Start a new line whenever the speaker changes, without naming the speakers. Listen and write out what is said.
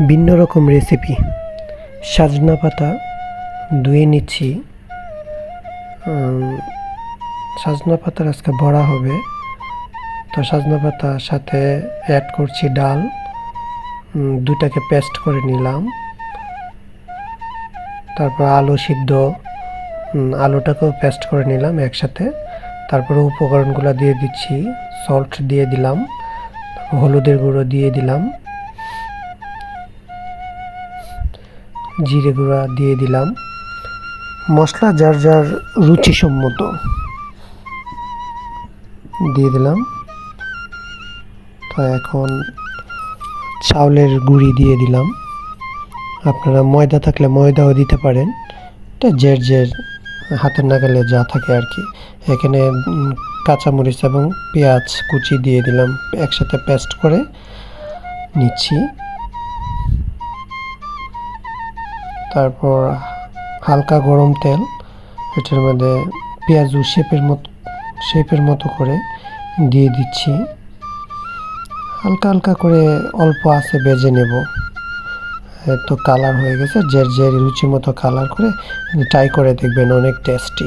ভিন্ন রকম রেসিপি। সজনা পাতা ধুয়ে নিচ্ছি। সজনা পাতার আজকে বড়া হবে, তো সজনা পাতার সাথে অ্যাড করছি ডাল। দুটাকে পেস্ট করে নিলাম। তারপর আলু সিদ্ধ, আলুটাকেও পেস্ট করে নিলাম একসাথে। তারপরে উপকরণগুলো দিয়ে দিচ্ছি। সল্ট দিয়ে দিলাম, হলুদের গুঁড়ো দিয়ে দিলাম, জিরে গুঁড়া দিয়ে দিলাম। মশলা যার যার রুচিসম্মত দিয়ে দিলাম। তো এখন চাউলের গুঁড়ি দিয়ে দিলাম। আপনারা ময়দা থাকলে ময়দাও দিতে পারেন, এটা যে হাতের নাগালে যা থাকে আর কি। এখানে কাঁচামরিচ এবং পেঁয়াজ কুচি দিয়ে দিলাম, একসাথে পেস্ট করে নিচ্ছি। তারপর হালকা গরম তেল, এটার মধ্যে পেঁয়াজু শেপের মতো করে দিয়ে দিচ্ছি। হালকা হালকা করে অল্প আঁচে ভেজে নেব। তো কালার হয়ে গেছে, যে রুচি মতো কালার করে ট্রাই করে দেখবেন, অনেক টেস্টি।